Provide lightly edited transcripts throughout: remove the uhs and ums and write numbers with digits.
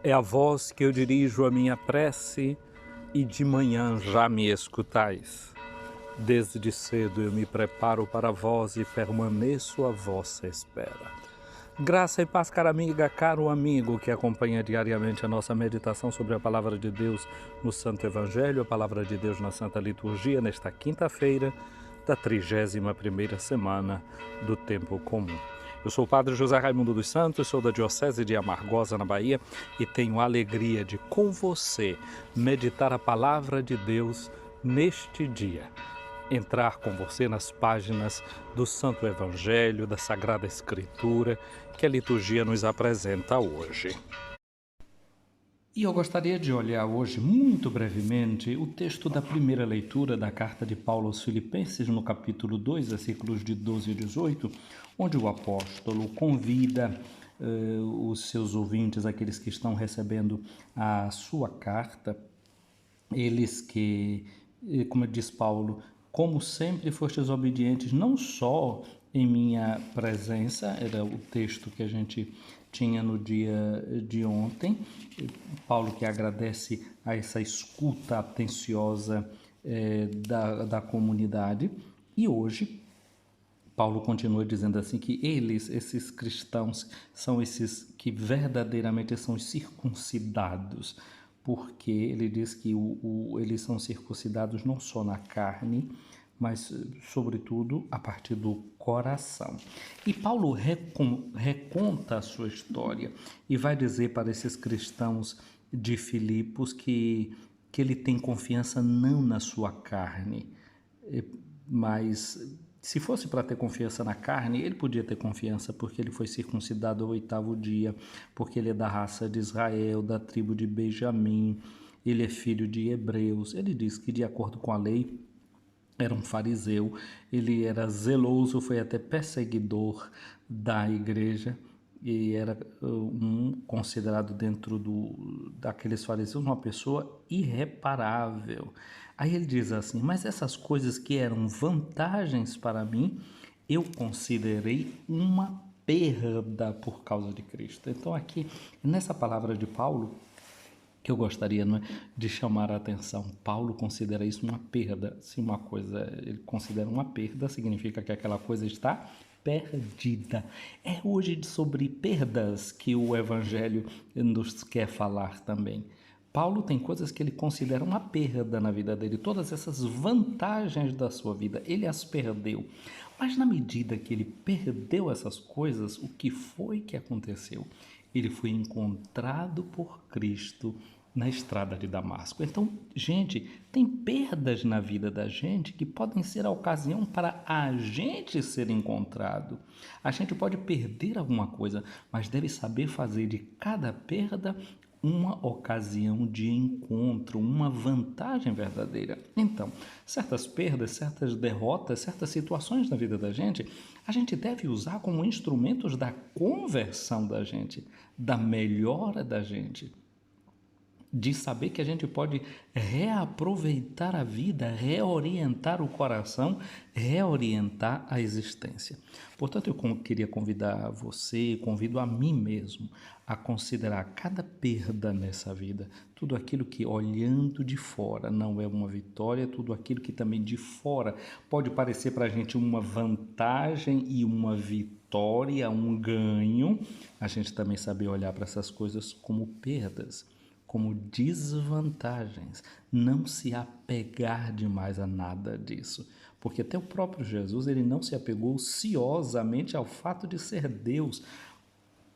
É a vós que eu dirijo a minha prece, e de manhã já me escutais. Desde cedo eu me preparo para vós e permaneço à vossa espera. Graça e paz, cara amiga, caro amigo que acompanha diariamente a nossa meditação sobre a Palavra de Deus no Santo Evangelho, a Palavra de Deus na Santa Liturgia, nesta quinta-feira da 31ª semana do Tempo Comum. Eu sou o Padre José Raimundo dos Santos, sou da Diocese de Amargosa, na Bahia, e tenho a alegria de, com você, meditar a Palavra de Deus neste dia. Entrar com você nas páginas do Santo Evangelho, da Sagrada Escritura, que a liturgia nos apresenta hoje. E eu gostaria de olhar hoje, muito brevemente, o texto da primeira leitura da carta de Paulo aos Filipenses, no capítulo 2, versículos de 12 a 18, onde o apóstolo convida os seus ouvintes, aqueles que estão recebendo a sua carta, eles que, como diz Paulo, como sempre fostes obedientes, não só em minha presença, era o texto que a gente tinha no dia de ontem, Paulo que agradece a essa escuta atenciosa da comunidade, e hoje Paulo continua dizendo assim que eles, esses cristãos, são esses que verdadeiramente são os circuncidados, porque ele diz que eles são circuncidados não só na carne, mas sobretudo a partir do coração. E Paulo reconta a sua história e vai dizer para esses cristãos de Filipos que ele tem confiança não na sua carne, mas se fosse para ter confiança na carne, ele podia ter confiança porque ele foi circuncidado ao 8º dia, porque ele é da raça de Israel, da tribo de Benjamim, ele é filho de hebreus. Ele diz que, de acordo com a lei, era um fariseu, ele era zeloso, foi até perseguidor da igreja e era considerado dentro daqueles fariseus uma pessoa irreparável. Aí ele diz assim, mas essas coisas que eram vantagens para mim, eu considerei uma perda por causa de Cristo. Então aqui, nessa palavra de Paulo, que eu gostaria, não é, de chamar a atenção. Paulo considera isso uma perda. Se uma coisa ele considera uma perda, significa que aquela coisa está perdida. É hoje sobre perdas que o Evangelho nos quer falar também. Paulo tem coisas que ele considera uma perda na vida dele, todas essas vantagens da sua vida, ele as perdeu. Mas na medida que ele perdeu essas coisas, o que foi que aconteceu? Ele foi encontrado por Cristo na estrada de Damasco. Então, gente, tem perdas na vida da gente que podem ser a ocasião para a gente ser encontrado. A gente pode perder alguma coisa, mas deve saber fazer de cada perda uma ocasião de encontro, uma vantagem verdadeira. Então, certas perdas, certas derrotas, certas situações na vida da gente, a gente deve usar como instrumentos da conversão da gente, da melhora da gente, de saber que a gente pode reaproveitar a vida, reorientar o coração, reorientar a existência. Portanto, eu queria convidar você, convido a mim mesmo, a considerar cada perda nessa vida, tudo aquilo que olhando de fora não é uma vitória, tudo aquilo que também de fora pode parecer para a gente uma vantagem e uma vitória, um ganho, a gente também saber olhar para essas coisas como perdas, como desvantagens, não se apegar demais a nada disso, porque até o próprio Jesus ele não se apegou ciosamente ao fato de ser Deus,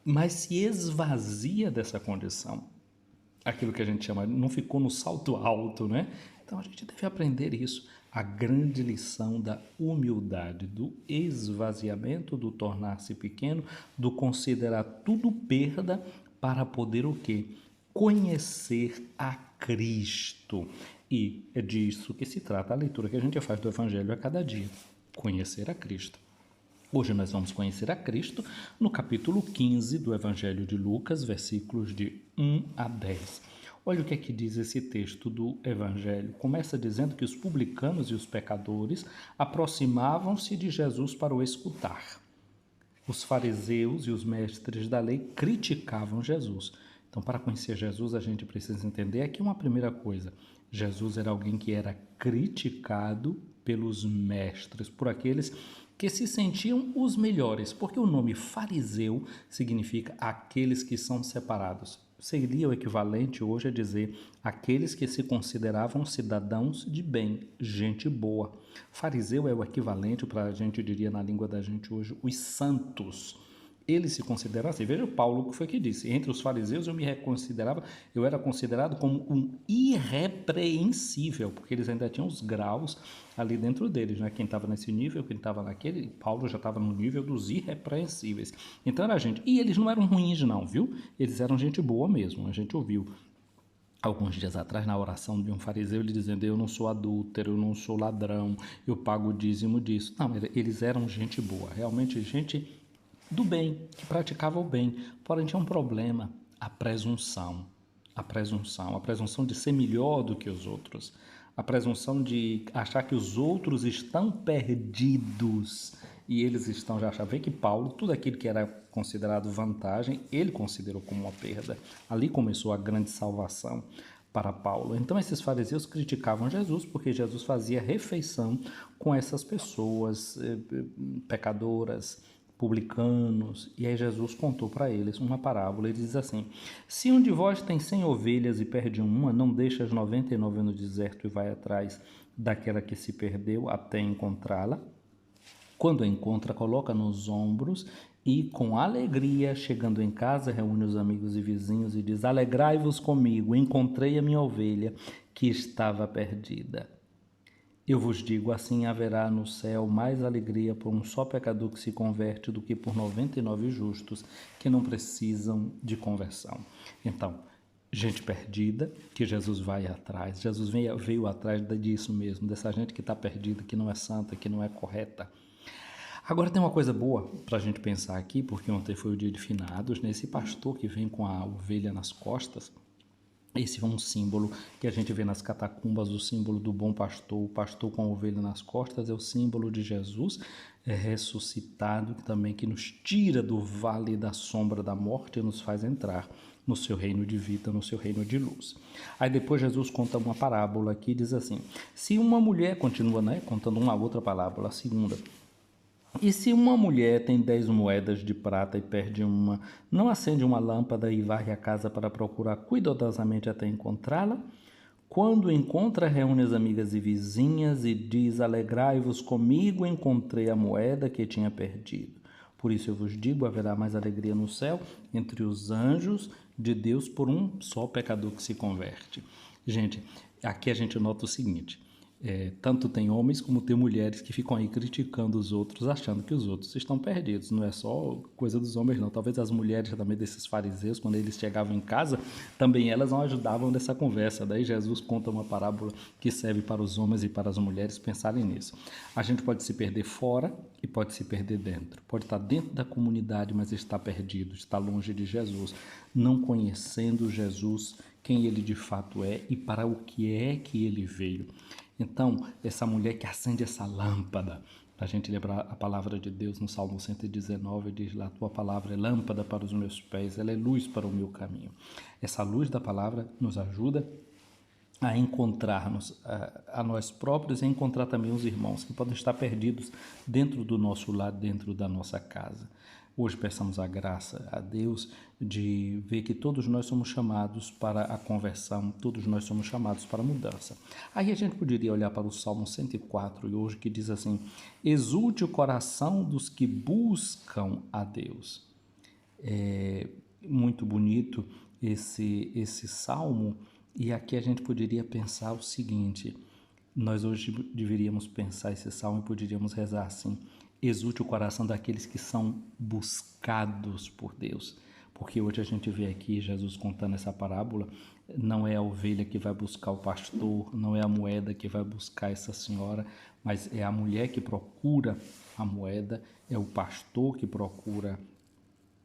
mas se esvazia dessa condição, aquilo que a gente chama, não ficou no salto alto, né? Então a gente deve aprender isso, a grande lição da humildade, do esvaziamento, do tornar-se pequeno, do considerar tudo perda para poder o quê? Conhecer a Cristo. E é disso que se trata a leitura que a gente faz do Evangelho a cada dia. Conhecer a Cristo. Hoje nós vamos conhecer a Cristo no capítulo 15 do Evangelho de Lucas, versículos de 1 a 10. Olha o que é que diz esse texto do Evangelho. Começa dizendo que os publicanos e os pecadores aproximavam-se de Jesus para o escutar. Os fariseus e os mestres da lei criticavam Jesus. Então, para conhecer Jesus, a gente precisa entender aqui uma primeira coisa. Jesus era alguém que era criticado pelos mestres, por aqueles que se sentiam os melhores, porque o nome fariseu significa aqueles que são separados. Seria o equivalente hoje a dizer aqueles que se consideravam cidadãos de bem, gente boa. Fariseu é o equivalente, para a gente diria na língua da gente hoje, os santos. Eles se consideram assim. Veja o Paulo que foi que disse: entre os fariseus eu era considerado como um irrepreensível, porque eles ainda tinham os graus ali dentro deles, né? Quem estava nesse nível, quem estava naquele, Paulo já estava no nível dos irrepreensíveis. Então era gente, e eles não eram ruins não, viu? Eles eram gente boa mesmo, a gente ouviu alguns dias atrás, na oração de um fariseu, ele dizendo: eu não sou adúltero, eu não sou ladrão, eu pago o dízimo disso. Não, eles eram gente boa, realmente gente do bem, que praticava o bem. Porém, tinha um problema: a presunção. A presunção de ser melhor do que os outros. A presunção de achar que os outros estão perdidos e eles estão já achando. Vê que Paulo, tudo aquilo que era considerado vantagem, ele considerou como uma perda. Ali começou a grande salvação para Paulo. Então esses fariseus criticavam Jesus porque Jesus fazia refeição com essas pessoas pecadoras, publicanos, e aí Jesus contou para eles uma parábola. Ele diz assim: se um de vós tem 100 ovelhas e perde uma, não deixa as 99 no deserto e vai atrás daquela que se perdeu até encontrá-la? Quando a encontra, coloca nos ombros e, com alegria, chegando em casa, reúne os amigos e vizinhos e diz: alegrai-vos comigo, encontrei a minha ovelha que estava perdida. Eu vos digo, assim haverá no céu mais alegria por um só pecador que se converte do que por 99 justos que não precisam de conversão. Então, gente perdida, que Jesus vai atrás. Jesus veio atrás disso mesmo, dessa gente que está perdida, que não é santa, que não é correta. Agora tem uma coisa boa para a gente pensar aqui, porque ontem foi o dia de finados, né? Esse pastor que vem com a ovelha nas costas, esse é um símbolo que a gente vê nas catacumbas, o símbolo do bom pastor. O pastor com a ovelha nas costas é o símbolo de Jesus ressuscitado, também que nos tira do vale da sombra da morte e nos faz entrar no seu reino de vida, no seu reino de luz. Aí depois Jesus conta uma parábola que diz assim: se uma mulher, continua, né, contando uma outra parábola, a segunda: e se uma mulher tem 10 moedas de prata e perde uma, não acende uma lâmpada e varre a casa para procurar cuidadosamente até encontrá-la? Quando encontra, reúne as amigas e vizinhas e diz: alegrai-vos comigo, encontrei a moeda que tinha perdido. Por isso eu vos digo, haverá mais alegria no céu entre os anjos de Deus por um só pecador que se converte. Gente, aqui a gente nota o seguinte: tanto tem homens como tem mulheres que ficam aí criticando os outros, achando que os outros estão perdidos. Não é só coisa dos homens, não. Talvez as mulheres também desses fariseus, quando eles chegavam em casa, também elas não ajudavam nessa conversa. Daí Jesus conta uma parábola que serve para os homens e para as mulheres pensarem nisso. A gente pode se perder fora e pode se perder dentro. Pode estar dentro da comunidade, mas está perdido, está longe de Jesus, não conhecendo Jesus, quem ele de fato é e para o que é que ele veio. Então, essa mulher que acende essa lâmpada, para a gente lembrar a palavra de Deus no Salmo 119, diz lá: tua palavra é lâmpada para os meus pés, ela é luz para o meu caminho. Essa luz da palavra nos ajuda a encontrar-nos a nós próprios e a encontrar também os irmãos que podem estar perdidos dentro do nosso lar, dentro da nossa casa. Hoje peçamos a graça a Deus de ver que todos nós somos chamados para a conversão, todos nós somos chamados para a mudança. Aí a gente poderia olhar para o Salmo 104 e hoje que diz assim: exulte o coração dos que buscam a Deus. É muito bonito esse salmo, e aqui a gente poderia pensar o seguinte: nós hoje deveríamos pensar esse salmo e poderíamos rezar assim: exulte o coração daqueles que são buscados por Deus. Porque hoje a gente vê aqui Jesus contando essa parábola, não é a ovelha que vai buscar o pastor, não é a moeda que vai buscar essa senhora, mas é a mulher que procura a moeda, é o pastor que procura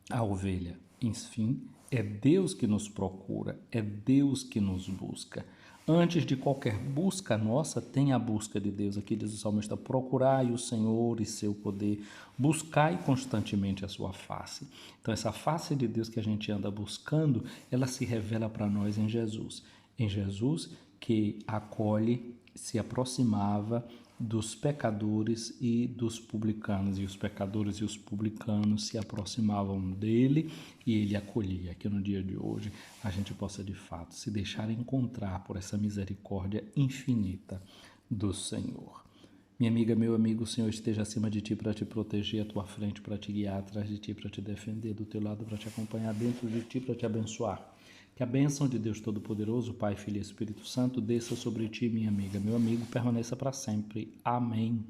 a ovelha. Enfim, é Deus que nos procura, é Deus que nos busca. Antes de qualquer busca nossa, tem a busca de Deus. Aqui diz o salmista: procurai o Senhor e seu poder, buscai constantemente a sua face. Então, essa face de Deus que a gente anda buscando, ela se revela para nós em Jesus. Em Jesus que acolhe, se aproximava dos pecadores e dos publicanos, e os pecadores e os publicanos se aproximavam dele e ele acolhia. Que no dia de hoje a gente possa de fato se deixar encontrar por essa misericórdia infinita do Senhor. Minha amiga, meu amigo, o Senhor esteja acima de ti para te proteger, à tua frente para te guiar, atrás de ti para te defender, do teu lado para te acompanhar, dentro de ti para te abençoar. Que a bênção de Deus Todo-Poderoso, Pai, Filho e Espírito Santo, desça sobre ti, minha amiga, meu amigo, permaneça para sempre. Amém.